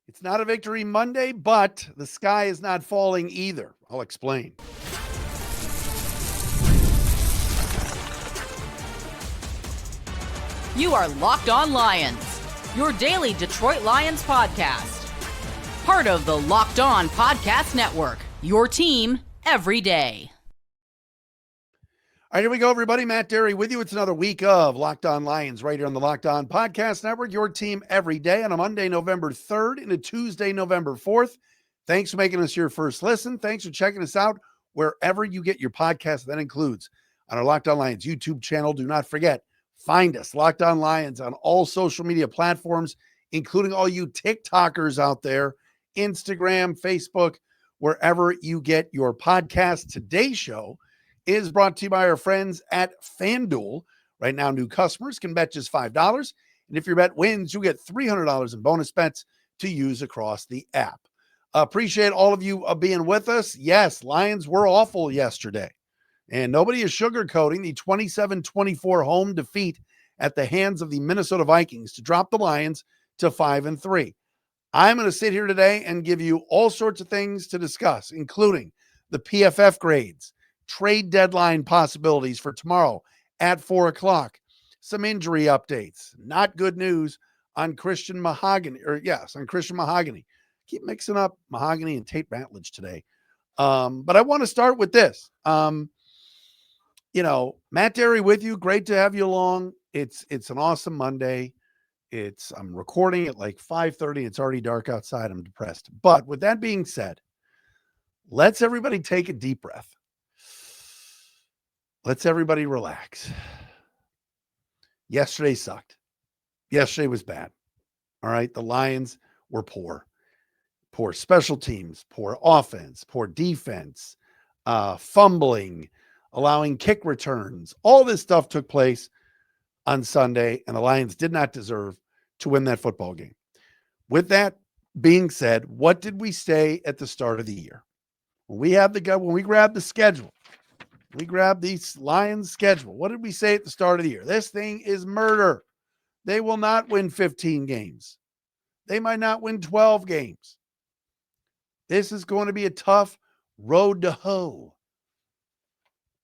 It's not a victory Monday, but the sky is not falling either. I'll explain. You are Locked On Lions, your daily Detroit Lions podcast. Part of the Locked On Podcast Network, your team every day. All right, here we go, everybody. Matt Dery with you. It's another week of Locked On Lions right here on the Locked On Podcast Network, your team every day on a Monday, November 3rd and a Tuesday, November 4th. Thanks for making us your first listen. Thanks for checking us out wherever you get your podcast. That includes on our Locked On Lions YouTube channel. Do not forget, find us, Locked On Lions, on all social media platforms, including all you TikTokers out there, Instagram, Facebook, wherever you get your podcast. Today's show is brought to you by our friends at FanDuel. Right now, new customers can bet just $5. And if your bet wins, you'll get $300 in bonus bets to use across the app. Appreciate all of you being with us. Yes, Lions were awful yesterday. And nobody is sugarcoating the 27-24 home defeat at the hands of the Minnesota Vikings to drop the Lions to 5-3. I'm going to sit here today and give you all sorts of things to discuss, including the PFF grades, trade deadline possibilities for tomorrow at 4 o'clock, some injury updates, not good news on Christian Mahogany, on Christian Mahogany. Keep mixing up Mahogany and Tate Ratledge today. But I want to start with this. Matt Dery with you. Great to have you along. It's an awesome Monday. I'm recording at like 5:30. It's already dark outside. I'm depressed. But with that being said, let's everybody take a deep breath. Let's everybody relax. Yesterday sucked. Yesterday was bad. All right. The Lions were poor. Poor special teams, poor offense, poor defense, fumbling, allowing kick returns. All this stuff took place on Sunday, and the Lions did not deserve to win that football game. With that being said, what did we say at the start of the year? When we grabbed the schedule, we grabbed the Lions schedule. What did we say at the start of the year? This thing is murder. They will not win 15 games. They might not win 12 games. This is going to be a tough road to hoe.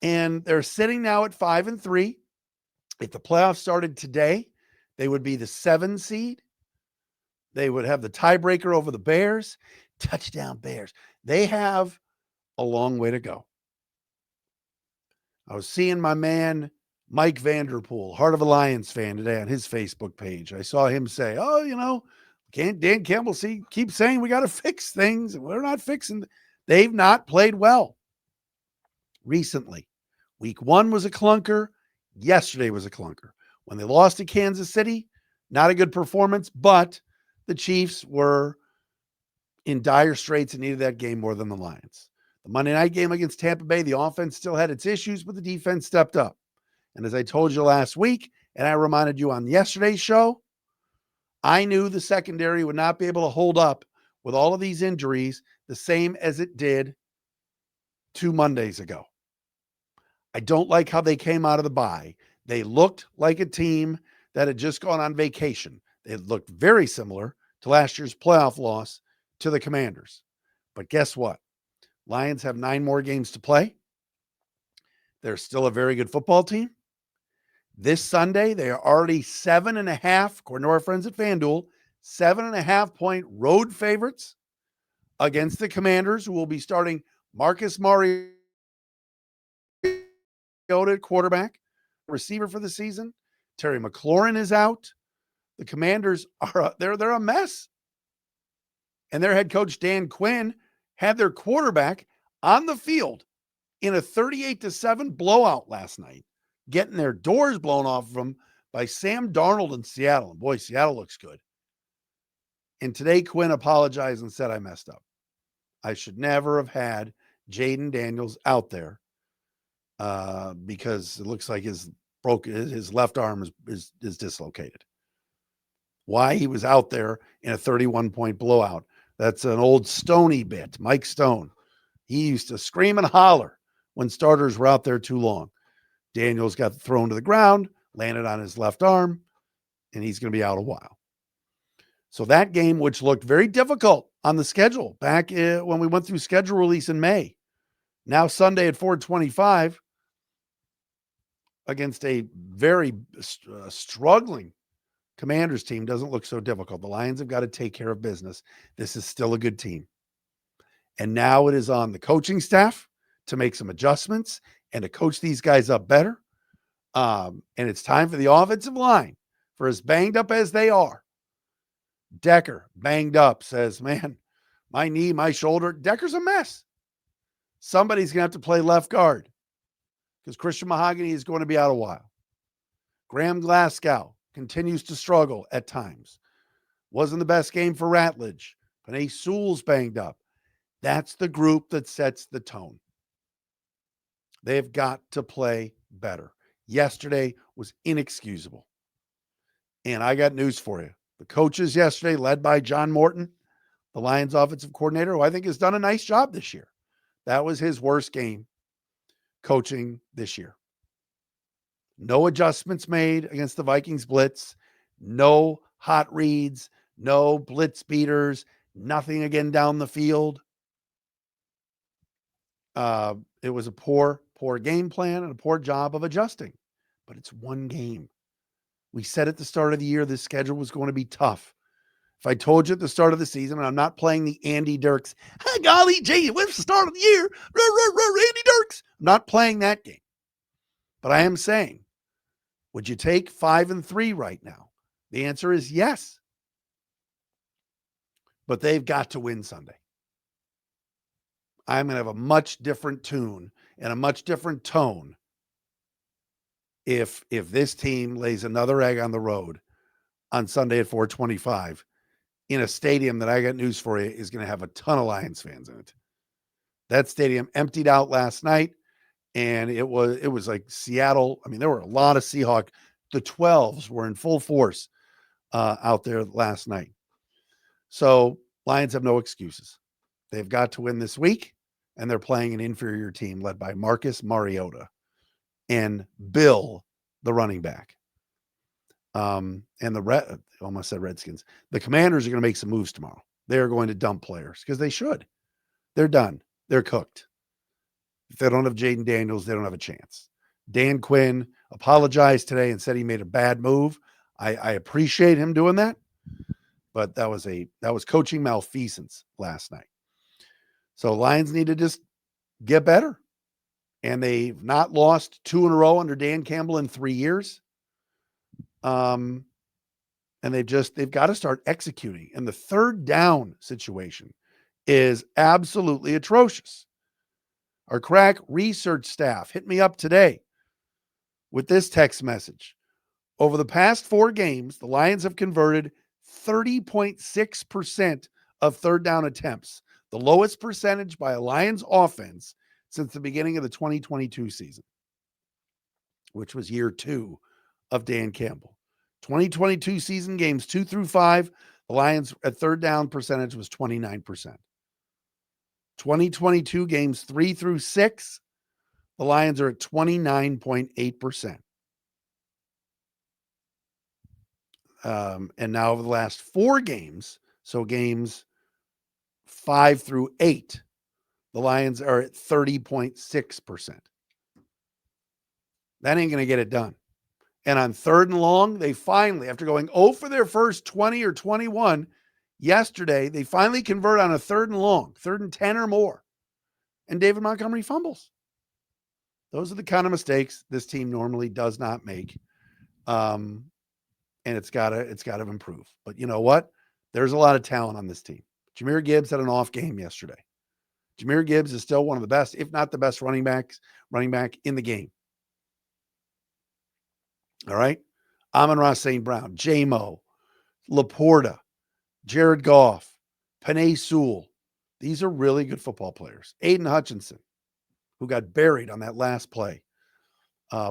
And they're sitting now at 5-3. If the playoffs started today, they would be the 7 seed. They would have the tiebreaker over the Bears. Touchdown Bears. They have a long way to go. I was seeing my man, Mike Vanderpool, Heart of a Lions fan, today on his Facebook page. I saw him say, Dan Campbell keep saying we got to fix things, and we're not fixing. They've not played well recently. Week 1 was a clunker. Yesterday was a clunker. When they lost to Kansas City, not a good performance, but the Chiefs were in dire straits and needed that game more than the Lions. The Monday night game against Tampa Bay, the offense still had its issues, but the defense stepped up. And as I told you last week, and I reminded you on yesterday's show, I knew the secondary would not be able to hold up with all of these injuries the same as it did 2 Mondays ago. I don't like how they came out of the bye. They looked like a team that had just gone on vacation. They looked very similar to last year's playoff loss to the Commanders. But guess what? Lions have 9 more games to play. They're still a very good football team. This Sunday, they are already 7.5, according to our friends at FanDuel, 7.5-point road favorites against the Commanders, who will be starting Marcus Mariota at quarterback, receiver for the season. Terry McLaurin is out. The Commanders they're a mess. And their head coach, Dan Quinn, had their quarterback on the field in a 38-7 blowout last night, getting their doors blown off of them by Sam Darnold in Seattle. And boy, Seattle looks good. And today Quinn apologized and said, I messed up. I should never have had Jaden Daniels out there because it looks like his left arm is dislocated. Why he was out there in a 31-point blowout. That's an old Stoney bit, Mike Stone. He used to scream and holler when starters were out there too long. Daniels got thrown to the ground, landed on his left arm, and he's going to be out a while. So that game, which looked very difficult on the schedule back when we went through schedule release in May, now Sunday at 4:25 against a very struggling Commanders team, doesn't look so difficult. The Lions have got to take care of business. This is still a good team. And now it is on the coaching staff to make some adjustments and to coach these guys up better. And it's time for the offensive line, for as banged up as they are. Decker, banged up, says, man, my knee, my shoulder. Decker's a mess. Somebody's going to have to play left guard because Christian Mahogany is going to be out a while. Graham Glasgow continues to struggle at times. Wasn't the best game for Ratledge. Panay Sewell's banged up. That's the group that sets the tone. They've got to play better. Yesterday was inexcusable. And I got news for you. The coaches yesterday, led by John Morton, the Lions offensive coordinator, who I think has done a nice job this year. That was his worst game coaching this year. No adjustments made against the Vikings blitz. No hot reads. No blitz beaters. Nothing again down the field. It was a poor game plan and a poor job of adjusting. But it's one game. We said at the start of the year this schedule was going to be tough. If I told you at the start of the season, and I'm not playing the Andy Dirks, hey, golly gee, what's the start of the year? Andy Dirks. I'm not playing that game. But I am saying, would you take 5-3 right now? The answer is yes. But they've got to win Sunday. I'm going to have a much different tune and a much different tone if this team lays another egg on the road on Sunday at 4:25 in a stadium that I got news for you is going to have a ton of Lions fans in it. That stadium emptied out last night, and it was like Seattle. I mean, there were a lot of Seahawks. The 12s were in full force out there last night. So Lions have no excuses. They've got to win this week, and they're playing an inferior team led by Marcus Mariota and Bill, the running back. And almost said Redskins. The Commanders are going to make some moves tomorrow. They're going to dump players because they should. They're done. They're cooked. If they don't have Jaden Daniels, they don't have a chance. Dan Quinn apologized today and said he made a bad move. I appreciate him doing that, but that was coaching malfeasance last night. So Lions need to just get better. And they've not lost 2 in a row under Dan Campbell in 3 years. And they've got to start executing. And the third down situation is absolutely atrocious. Our crack research staff hit me up today with this text message. Over the past 4 games, the Lions have converted 30.6% of third down attempts, the lowest percentage by a Lions offense since the beginning of the 2022 season, which was year 2 of Dan Campbell. 2022 season games 2 through 5, the Lions at third down percentage was 29%. 2022 games 3 through 6, the Lions are at 29.8%. And now over the last 4 games, so games 5 through 8, the Lions are at 30.6%. That ain't going to get it done. And on third and long, they finally, after going 0 for their first 20 or 21 yesterday, they finally convert on a third and long, 3rd and 10 or more. And David Montgomery fumbles. Those are the kind of mistakes this team normally does not make. And it's got to improve. But you know what? There's a lot of talent on this team. Jahmyr Gibbs had an off game yesterday. Jahmyr Gibbs is still one of the best, if not the best running back in the game. All right. Amon-Ra St. Brown, J-Mo, Laporta, Jared Goff, Panay Sewell. These are really good football players. Aiden Hutchinson, who got buried on that last play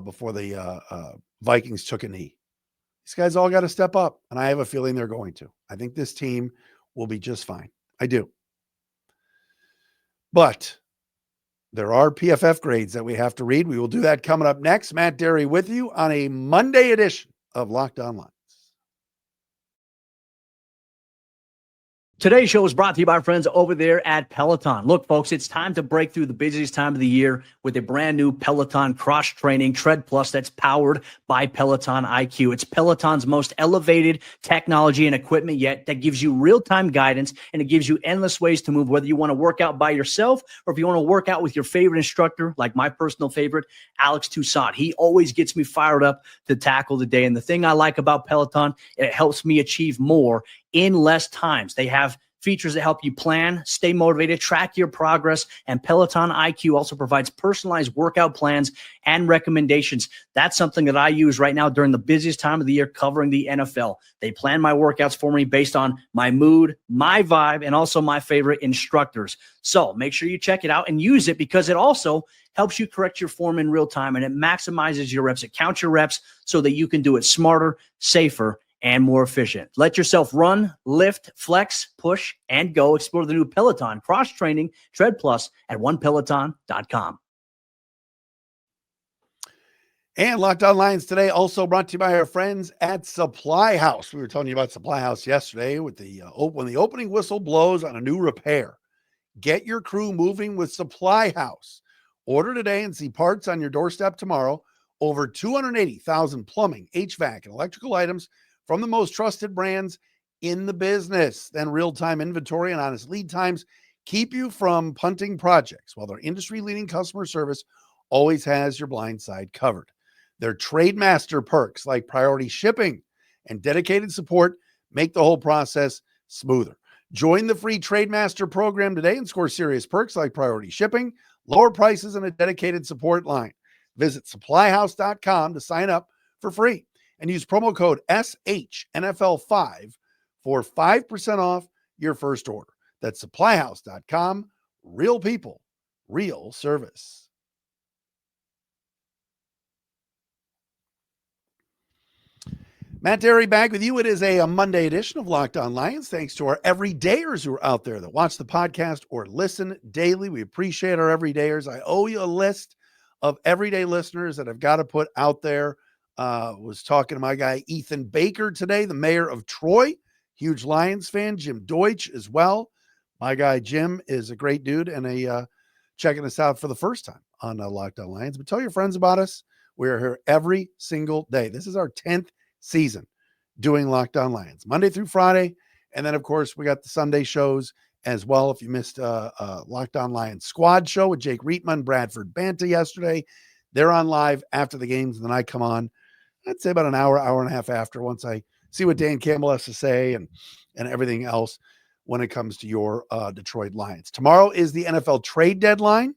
before the Vikings took a knee. These guys all got to step up, and I have a feeling they're going to. I think this team will be just fine. I do. But there are PFF grades that we have to read. We will do that coming up next. Matt Dery with you on a Monday edition of Locked On Lions. Today's show is brought to you by our friends over there at Peloton. Look, folks, it's time to break through the busiest time of the year with a brand new Peloton cross-training Tread Plus that's powered by Peloton IQ. It's Peloton's most elevated technology and equipment yet that gives you real-time guidance, and it gives you endless ways to move, whether you want to work out by yourself or if you want to work out with your favorite instructor, like my personal favorite, Alex Toussaint. He always gets me fired up to tackle the day. And the thing I like about Peloton, it helps me achieve more in less times. They have features that help you plan, stay motivated, track your progress, and Peloton IQ also provides personalized workout plans and recommendations. That's something that I use right now during the busiest time of the year covering the NFL. They plan my workouts for me based on my mood, my vibe, and also my favorite instructors. So make sure you check it out and use it, because it also helps you correct your form in real time, and it maximizes your reps. It counts your reps so that you can do it smarter, safer, and more efficient. Let yourself run, lift, flex, push, and go. Explore the new Peloton cross-training Tread Plus at onepeloton.com. And Locked On Lions today also brought to you by our friends at Supply House. We were telling you about Supply House yesterday with the when the opening whistle blows on a new repair. Get your crew moving with Supply House. Order today and see parts on your doorstep tomorrow. Over 280,000 plumbing, HVAC, and electrical items from the most trusted brands in the business. Then real-time inventory and honest lead times keep you from punting projects, while their industry-leading customer service always has your blind side covered. Their Trademaster perks like priority shipping and dedicated support make the whole process smoother. Join the free Trademaster program today and score serious perks like priority shipping, lower prices, and a dedicated support line. Visit supplyhouse.com to sign up for free and use promo code SHNFL5 for 5% off your first order. That's supplyhouse.com. Real people, real service. Matt Dery back with you. It is a Monday edition of Locked On Lions. Thanks to our everydayers who are out there that watch the podcast or listen daily. We appreciate our everydayers. I owe you a list of everyday listeners that I've got to put out there. Was talking to my guy Ethan Baker today, the mayor of Troy, huge Lions fan. Jim Deutsch as well. My guy Jim is a great dude and checking us out for the first time on Locked On Lions. But tell your friends about us. We are here every single day. This is our 10th season doing Locked On Lions, Monday through Friday. And then, of course, we got the Sunday shows as well. If you missed Locked On Lions squad show with Jake Reitman, Bradford Banta yesterday, they're on live after the games. And then I come on, I'd say about an hour and a half after, once I see what Dan Campbell has to say and everything else when it comes to your Detroit Lions. Tomorrow is the NFL trade deadline.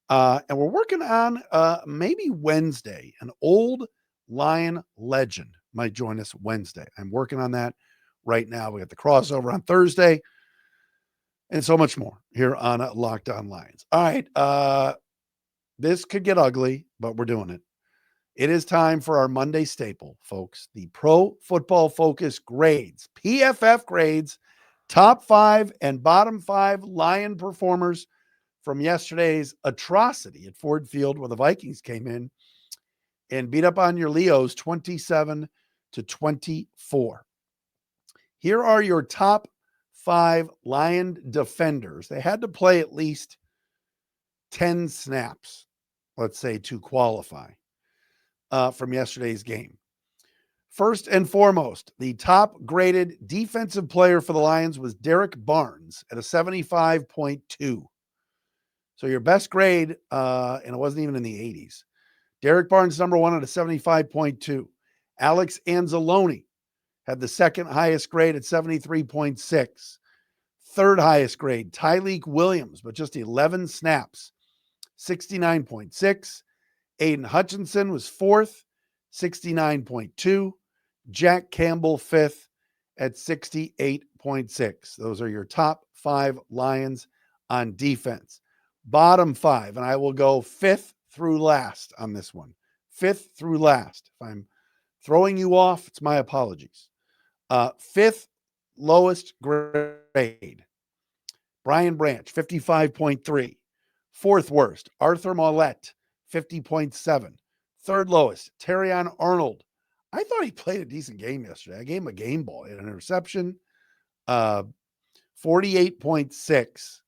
And we're working on maybe Wednesday, an old Lion legend might join us Wednesday. I'm working on that right now. We got the crossover on Thursday and so much more here on Locked On Lions. All right. This could get ugly, but we're doing it. It is time for our Monday staple, folks. The Pro Football Focus grades, PFF grades, top 5 and bottom 5 Lion performers from yesterday's atrocity at Ford Field, where the Vikings came in and beat up on your Leos 27-24. Here are your top 5 Lion defenders. They had to play at least 10 snaps, let's say, to qualify from yesterday's game. First and foremost, the top graded defensive player for the Lions was Derek Barnes at a 75.2. So your best grade, and it wasn't even in the 80s. Derek Barnes, number 1 at a 75.2. Alex Anzalone had the second highest grade at 73.6. Third highest grade, Tyleik Williams, but just 11 snaps, 69.6. Aiden Hutchinson was 4th, 69.2. Jack Campbell 5th at 68.6. Those are your top 5 Lions on defense. Bottom 5, and I will go 5th through last on this one. 5th through last. If I'm throwing you off, it's my apologies. 5th lowest grade, Brian Branch, 55.3. 4th worst, Arthur Mollett, 50.7. 3rd lowest, Terrion Arnold. I thought he played a decent game yesterday. I gave him a game ball. He had an interception. 48.6.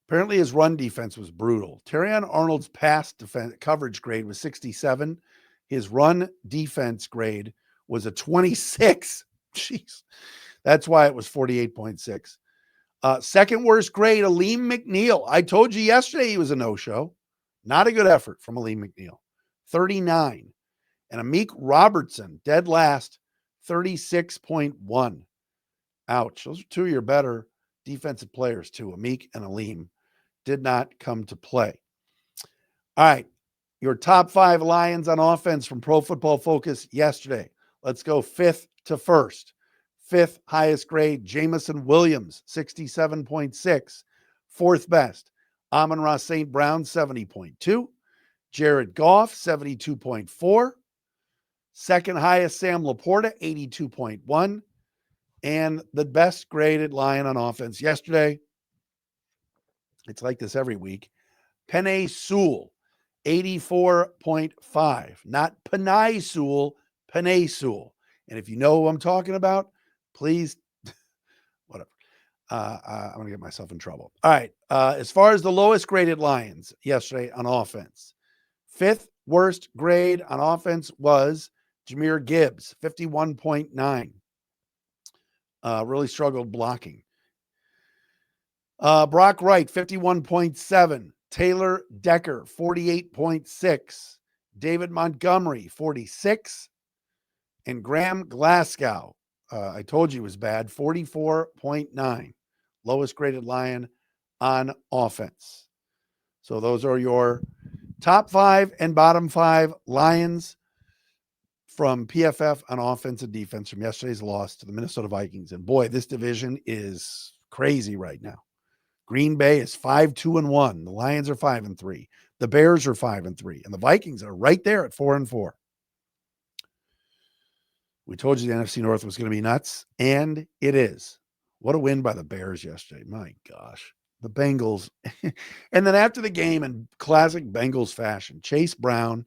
Apparently his run defense was brutal. Terrion Arnold's pass defense coverage grade was 67. His run defense grade was a 26. Jeez. That's why it was 48.6. Second worst grade, Alim McNeil. I told you yesterday he was a no-show. Not a good effort from Alim McNeil. 39. And Amik Robertson, dead last, 36.1. Ouch. Those are two of your better defensive players, too. Amik and Alim did not come to play. All right. Your top 5 Lions on offense from Pro Football Focus yesterday. Let's go 5th to 1st. 5th highest grade, Jamison Williams, 67.6. 4th best, Amon-Ra St. Brown, 70.2. Jared Goff, 72.4. 2nd highest, Sam Laporta, 82.1. And the best graded Lion on offense yesterday, it's like this every week, Penei Sewell, 84.5. Not Penei Sewell, Penei Sewell. And if you know who I'm talking about, please, whatever. I'm going to get myself in trouble. All right. As far as the lowest graded Lions yesterday on offense, 5th worst grade on offense was Jahmyr Gibbs, 51.9. Really struggled blocking. Brock Wright, 51.7. Taylor Decker, 48.6. David Montgomery, 46. And Graham Glasgow, I told you was bad, 44.9. Lowest graded Lion on offense. So those are your top 5 and bottom 5 Lions from PFF on offense and defense from yesterday's loss to the Minnesota Vikings. And boy, this division is crazy right now. Green Bay is 5-2-1. The Lions are 5-3. The Bears are 5-3. And the Vikings are right there at 4-4. We told you the NFC North was going to be nuts, and it is. What a win by the Bears yesterday. My gosh. The Bengals. And then after the game, in classic Bengals fashion, Chase Brown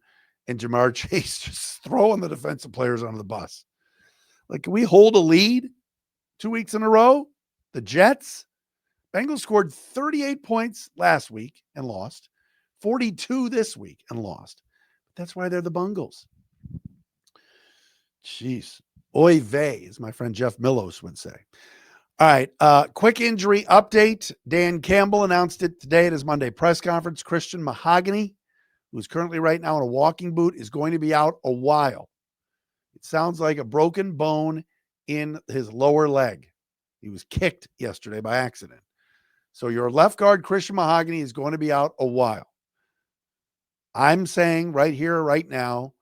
and Jamar Chase just throwing the defensive players under the bus. Like, can we hold a lead 2 weeks in a row? The Jets. Bengals scored 38 points last week and lost. 42 this week and lost. That's why they're the Bungles. Jeez. Oy vey, as my friend Jeff Millos would say. All right. Quick injury update. Dan Campbell announced it today at his Monday press conference. Christian Mahogany, who's currently right now in a walking boot, is going to be out a while. It sounds like a broken bone in his lower leg. He was kicked yesterday by accident. So your left guard, Christian Mahogany, is going to be out a while. I'm saying right here, right now,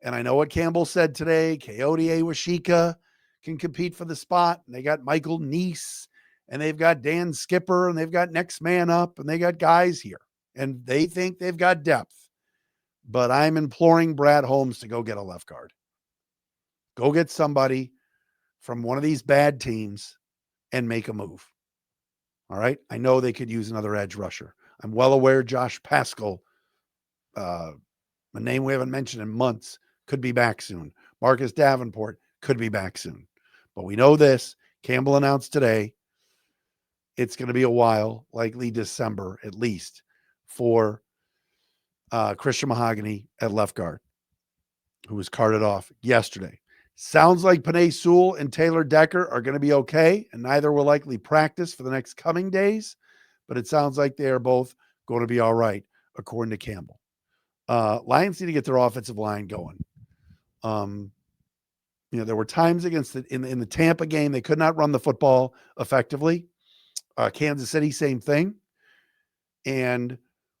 and I know what Campbell said today, Coyote Awashika can compete for the spot. And they got Michael Neese, and they've got Dan Skipper, and they've got Next Man Up, and they got guys here. And they think they've got depth. But I'm imploring Brad Holmes to go get a left guard. Go get somebody from one of these bad teams and make a move. All right? I know they could use another edge rusher. I'm well aware Josh Paschal, a name we haven't mentioned in months, could be back soon. Marcus Davenport could be back soon. But we know this. Campbell announced today it's going to be a while, likely December at least, for Christian Mahogany at left guard, who was carted off yesterday. Sounds like Penei Sewell and Taylor Decker are going to be okay, and neither will likely practice for the next coming days, but it sounds like they are both going to be all right, according to Campbell. Lions need to get their offensive line going. There were times against in the Tampa game, they could not run the football effectively. Kansas City, same thing. And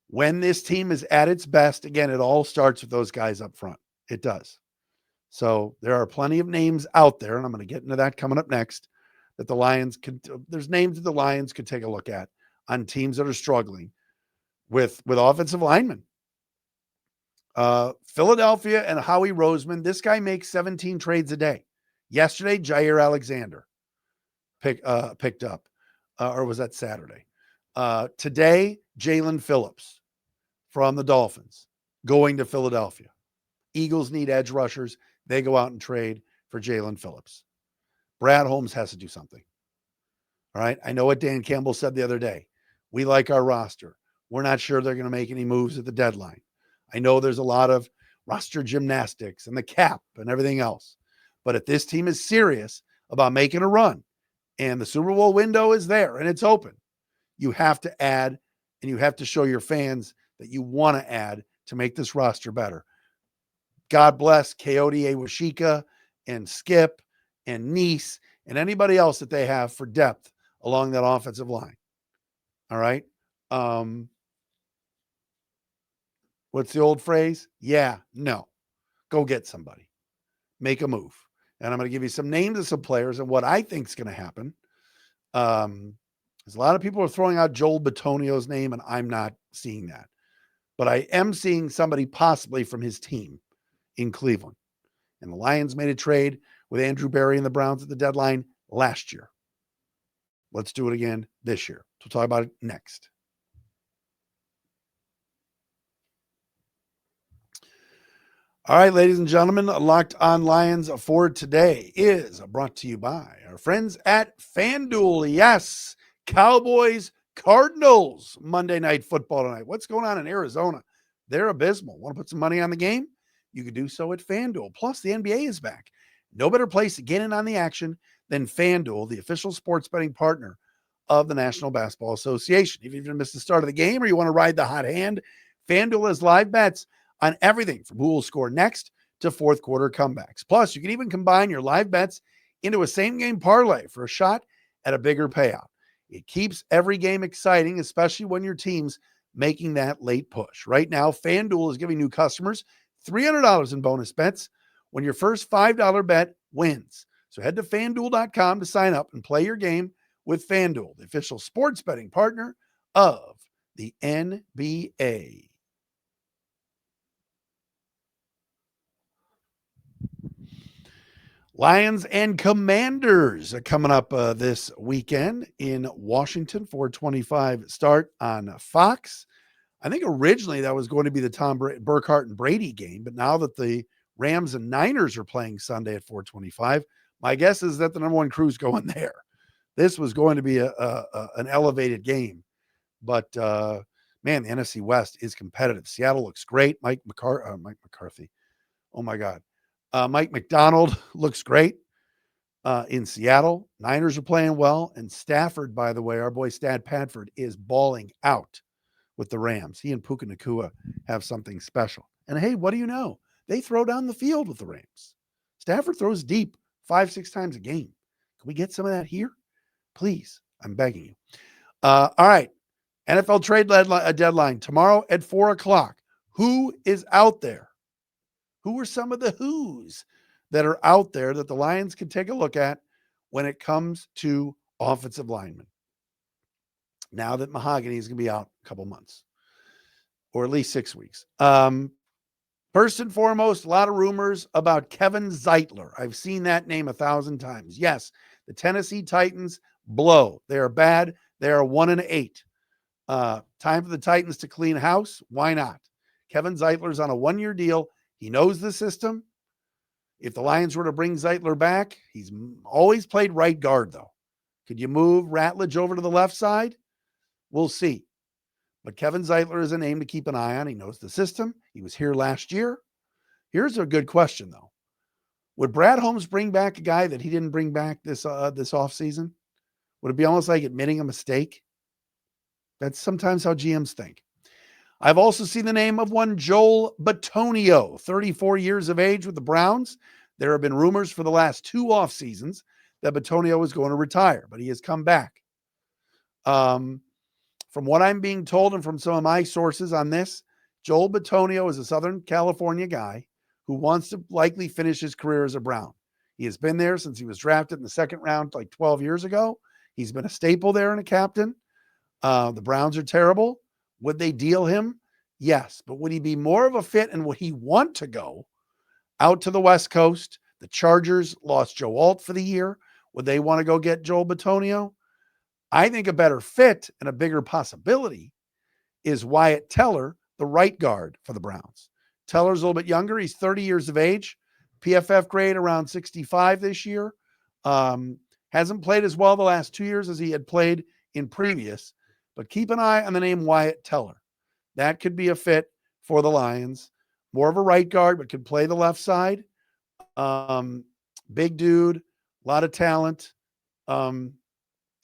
when this team is at its best, again, it all starts with those guys up front. It does. So there are plenty of names out there, and I'm going to get into that coming up next, that the Lions there's names that the Lions could take a look at on teams that are struggling with offensive linemen. Philadelphia and Howie Roseman, this guy makes 17 trades a day. Yesterday, Jair Alexander picked up, or was that Saturday? Today, Jalen Phillips from the Dolphins going to Philadelphia. Eagles need edge rushers. They go out and trade for Jalen Phillips. Brad Holmes has to do something. All right. I know what Dan Campbell said the other day. We like our roster. We're not sure they're going to make any moves at the deadline. I know there's a lot of roster gymnastics and the cap and everything else. But if this team is serious about making a run and the Super Bowl window is there and it's open, you have to add and you have to show your fans that you want to add to make this roster better. God bless Coyote Awashika and Skip and Nice and anybody else that they have for depth along that offensive line. All right. What's the old phrase? Yeah, no. Go get somebody. Make a move. And I'm going to give you some names of some players and what I think is going to happen. There's a lot of people are throwing out Joel Bitonio's name, and I'm not seeing that. But I am seeing somebody possibly from his team in Cleveland. And the Lions made a trade with Andrew Berry and the Browns at the deadline last year. Let's do it again this year. We'll talk about it next. All right, ladies and gentlemen, Locked On Lions for today is brought to you by our friends at FanDuel. Yes, Cowboys, Cardinals, Monday Night Football tonight. What's going on in Arizona? They're abysmal. Want to put some money on the game? You can do so at FanDuel. Plus, the NBA is back. No better place to get in on the action than FanDuel, the official sports betting partner of the National Basketball Association. If you've missed the start of the game or you want to ride the hot hand, FanDuel has live bets on everything from who will score next to fourth quarter comebacks. Plus, you can even combine your live bets into a same-game parlay for a shot at a bigger payout. It keeps every game exciting, especially when your team's making that late push. Right now, FanDuel is giving new customers $300 in bonus bets when your first $5 bet wins. So head to FanDuel.com to sign up and play your game with FanDuel, the official sports betting partner of the NBA. Lions and Commanders are coming up this weekend in Washington. 4:25 start on Fox. I think originally that was going to be the Tom Burkhart and Brady game, but now that the Rams and Niners are playing Sunday at 4:25, my guess is that the number one crew's going there. This was going to be an elevated game, but man, the NFC West is competitive. Seattle looks great. Mike McCarthy. Oh my God. Mike McDonald looks great in Seattle. Niners are playing well. And Stafford, by the way, our boy Stad Padford, is balling out with the Rams. He and Puka Nacua have something special. And hey, what do you know? They throw down the field with the Rams. Stafford throws deep 5-6 times a game. Can we get some of that here? Please, I'm begging you. All right. NFL trade deadline tomorrow at 4 o'clock. Who is out there? Who are some of the who's that are out there that the Lions can take a look at when it comes to offensive linemen? Now that Mahogany is going to be out a couple months, or at least 6 weeks. First and foremost, a lot of rumors about Kevin Zeitler. I've seen that name 1,000 times. Yes, the Tennessee Titans blow. They are bad. They are 1-8. Time for the Titans to clean house. Why not? Kevin Zeitler's on a 1-year deal. He knows the system. If the Lions were to bring Zeitler back, he's always played right guard, though. Could you move Ratledge over to the left side? We'll see. But Kevin Zeitler is a name to keep an eye on. He knows the system. He was here last year. Here's a good question, though. Would Brad Holmes bring back a guy that he didn't bring back this offseason? Would it be almost like admitting a mistake? That's sometimes how GMs think. I've also seen the name of one Joel Bitonio, 34 years of age with the Browns. There have been rumors for the last 2 off seasons that Bitonio was going to retire, but he has come back. From what I'm being told and from some of my sources on this, Joel Bitonio is a Southern California guy who wants to likely finish his career as a Brown. He has been there since he was drafted in the second round like 12 years ago. He's been a staple there and a captain. The Browns are terrible. Would they deal him? Yes. But would he be more of a fit and would he want to go out to the West Coast? The Chargers lost Joe Alt for the year. Would they want to go get Joel Bitonio? I think a better fit and a bigger possibility is Wyatt Teller, the right guard for the Browns. Teller's a little bit younger. He's 30 years of age. PFF grade around 65 this year. Hasn't played as well the last 2 years as he had played in previous, but keep an eye on the name Wyatt Teller. That could be a fit for the Lions. More of a right guard, but could play the left side. Big dude, a lot of talent. And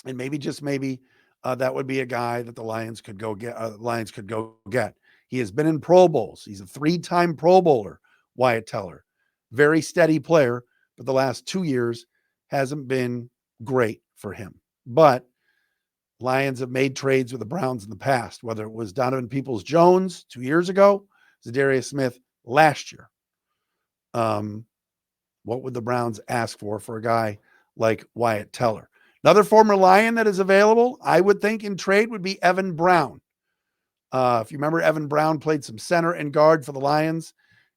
maybe, just maybe, that would be a guy that the Lions could go get. He has been in Pro Bowls. He's a 3-time Pro Bowler, Wyatt Teller. Very steady player, but the last 2 years hasn't been great for him. But Lions have made trades with the Browns in the past, whether it was Donovan Peoples-Jones 2 years ago, Zadarius Smith last year. What would the Browns ask for a guy like Wyatt Teller? Another former Lion that is available, I would think, in trade would be Evan Brown. If you remember, Evan Brown played some center and guard for the Lions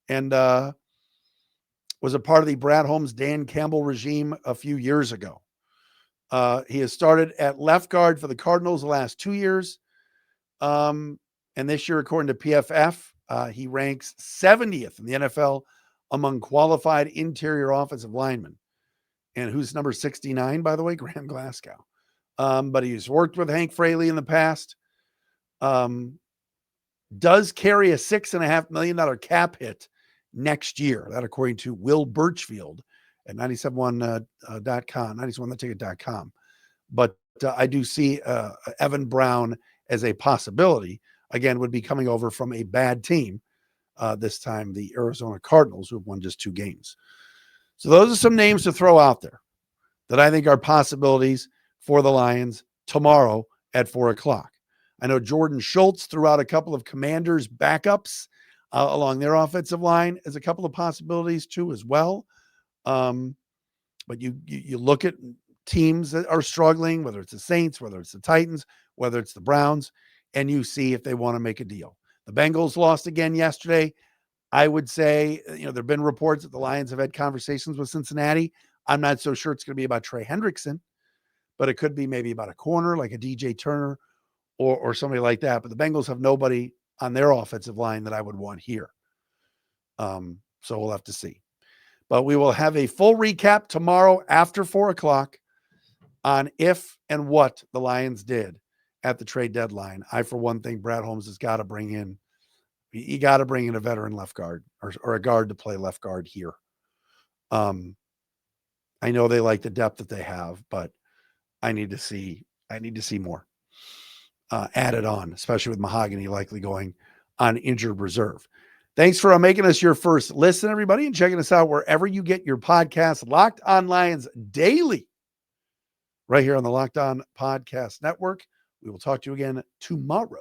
and was a part of the Brad Holmes, Dan Campbell regime a few years ago. He has started at left guard for the Cardinals the last 2 years. And this year, according to PFF, he ranks 70th in the NFL among qualified interior offensive linemen. And who's number 69, by the way? Graham Glasgow. But he's worked with Hank Fraley in the past. Does carry a $6.5 million cap hit next year. That according to Will Birchfield at 971.com, 971theticket.com. But I do see Evan Brown as a possibility. Again, would be coming over from a bad team. This time, the Arizona Cardinals, who have won just 2 games. So those are some names to throw out there that I think are possibilities for the Lions tomorrow at 4:00. I know Jordan Schultz threw out a couple of Commanders backups along their offensive line as a couple of possibilities too as well. But you look at teams that are struggling, whether it's the Saints, whether it's the Titans, whether it's the Browns, and you see if they want to make a deal. The Bengals lost again yesterday. I would say, there have been reports that the Lions have had conversations with Cincinnati. I'm not so sure it's going to be about Trey Hendrickson, but it could be maybe about a corner like a DJ Turner or somebody like that. But the Bengals have nobody on their offensive line that I would want here. So we'll have to see. But we will have a full recap tomorrow after 4:00 on if and what the Lions did at the trade deadline. I, for one thing, Brad Holmes has got to bring in. You got to bring in a veteran left guard or a guard to play left guard here. I know they like the depth that they have, but I need to see more added on, especially with Mahogany likely going on injured reserve. Thanks for making us your first listen, everybody, and checking us out wherever you get your podcasts. Locked On Lions daily, right here on the Locked On Podcast Network. We will talk to you again tomorrow.